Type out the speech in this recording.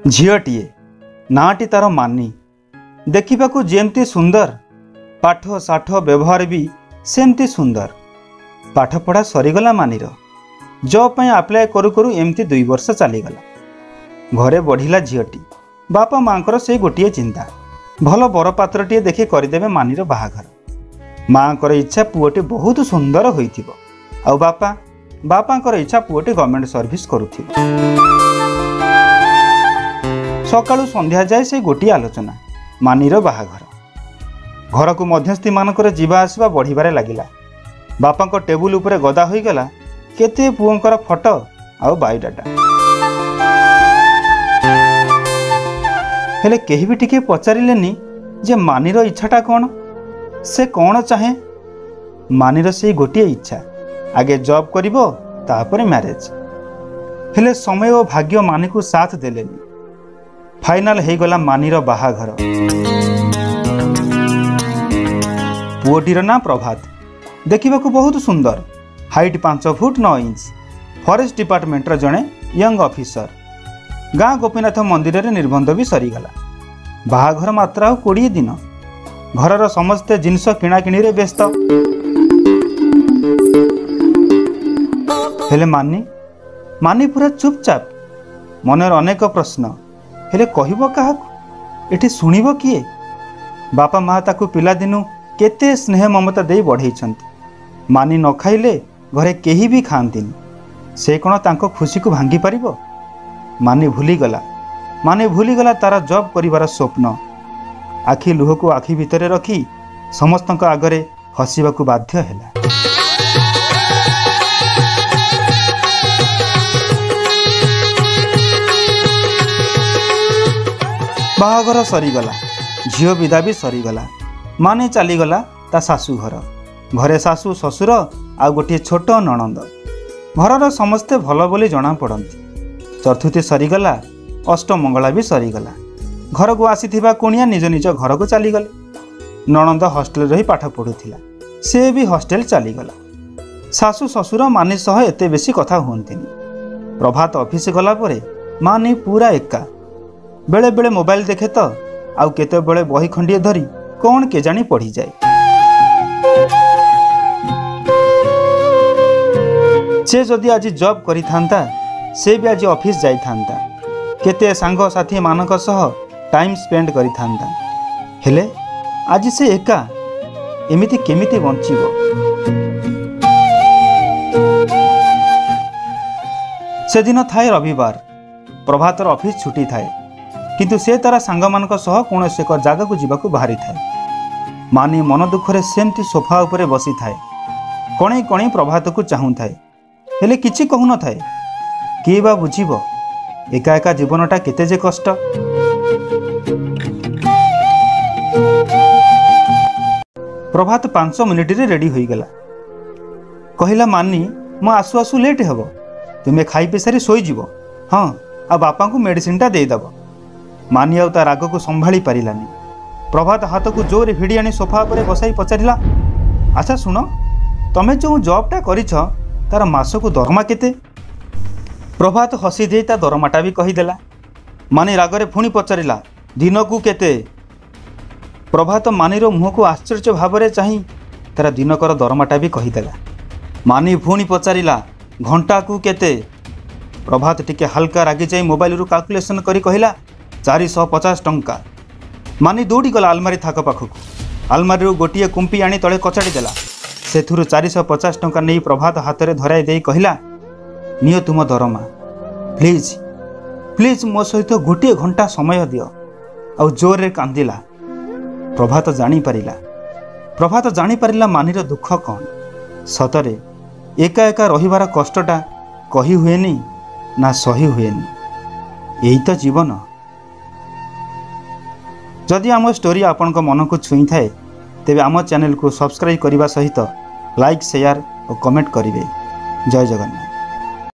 झीटीए नाटी तार मानी देखा जेमती सुंदर पाठ साठ व्यवहार भी सेमती सुंदर। पाठपढ़ा सरीगला मानीर जॉब पर आप्लाय करू करू एमती 2 वर्ष चलीगला। घरे बढ़िला झीटी बापा माँ से गोटे चिंता भल बरपात्रटे देखी करदेवे मानीर बाहाघर। माँ इच्छा पुओटे बहुत सुंदर होइथिबो आउ बापा इच्छा पुओटे गवर्नमेंट सर्विस करुथिबो। सकाळु संध्या जाए से गोटे आलोचना मानीर बाहाघर। घर को मध्यस्थी मानकर जीवा आसवा बढ़िबारे लागिला। बापा टेबुल उपरे गदा होईगला केते पुओंकर फोटो आउ बायोडाटा। हेले केही भी टिके पचारिलेनी जे मानीर इच्छाटा कौन, से कौन चाहे। मानीर से गोटे इच्छा आगे जॉब करिवो तापरे मैरिज। हेले समय और भाग्य मानी को साथ देलेनी। फाइनल हो गला मानीर बाहाघर। पुओटीर ना प्रभात देखा बहुत सुंदर, height 5 foot 9 inch, forest department जड़े यंग ऑफिसर। गाँ गोपीनाथ मंदिर रे निर्बंध भी सरीगला। बाहाघर मात्र 20 दिन। घरर समस्ते जिनस किणाकिणी रे व्यस्त। हेले मानी पूरा चुपचाप। मनर अनेक प्रश्न हेले कहबो काहाकु, एठी सुनिबो किए। बापा माँ ताकू पिलादिनु केते स्नेह ममता दे बढ़ेइछंती। मानी न खाइले घरे केही भी खांतीनी, से कोन तांको खुशी को भांगी पारिबो। मानी भूलीगला तारा जॉब करिवार स्वप्न। आखि लुह को आखि भितरे रखी समस्तक आगरे हसीबाकू बाध्य हैला। बाहाघर सरीगला, झील विदा भी सरीगला। माने चलीगला ता सासू घर। घरे सासू ससुर आ गोटे छोट नणंद। घरर समस्ते भल बोली जना पड़ती। चतुर्थी सरीगला, अष्टमंगला भी सरीगला। घर को आसीथिबा कुणिया निज निज घर को चलीगले। नणंद हॉस्टेल रही पाठ पढ़ुथिला, से भी हॉस्टेल चलीगला। सासू ससुर मानी सह एते बेसी कथा हुंतिनी। प्रभात ऑफिस गला परे मानी पूरा एका। बेले बेले मोबाइल देखे तो आउ केते बेले बही खंडिए धरी कौन के जानी पढ़ी जाए। से जदि आज जॉब करी थांता, से भी आज ऑफिस जाई थांता, केते सांग साथी मानक सह टाइम स्पेंड करी थांता। हेले आज से एका एमिति केमिति बंचिबो। से दिन थाए रविवार। प्रभातर ऑफिस छुट्टी थाए, किंतु से तारा सांग मानक सह कौन से एक जगह को जीवाकू बाहरी थाए। मानी मन दुखरे सेमती सोफा उपरे बसी थाए। कणे कणे प्रभात को चाहू थाए, हेले किछि कहू न थाए। किए बा बुझिबो एका एका जीवनटा केते जे कष्ट। प्रभात 5 मिनिट रे रेडी होई गला। कहिला मानी मो आसु आसु लेट हेबो, तुमे खाई पे सारी सोई जीवो। हाँ आ बापा को मेडिसिनटा दे दबो। मानी आउ ता राग को संभाली पारिलानी। प्रभात हाथ को जोर भिड़ी आनी सोफा पर बसाई पचारिला, अच्छा सुनो, तमे जो जॉबटा करिछ तार मास को दरमा केते? प्रभात हसी दे ता दरमाटा भी कहीदेला। मानी रागरे पुणी पचारिला, दिन को केते? प्रभात मानीर मुह को आश्चर्य भाव चाही तार दिनकर दरमाटा भी कहीदेला। मानी पुणी पचारिला, घंटा को केते? प्रभात टिके हल्का रागी जाई मोबाइल रु कैलकुलेशन करी कहिला 450 टंका। मानी दौड़ी गला आलमारी थाक पाखक। आलमारी गोटे कुंपी आनी तले कचाड़ी देला। सेथुरु 450 टंका नहीं प्रभात हाथ में धराई दे कहिला, नियो तुम दरमा, प्लीज प्लीज मो सहित गोटे घंटा समय दियो। आउ जोर रे कांदिला। प्रभात जानी पारिला मानीर दुख कौन। सतरे एका एका रहिबार कष्टटा कही हुएनी ना सही हुएनी। यही तो जीवन। जदि आम स्टोरी आपण मन को छुई थाए तेबे आम चैनल को सब्सक्राइब करने सहित लाइक शेयर और कमेंट करेंगे। जय जगन्नाथ।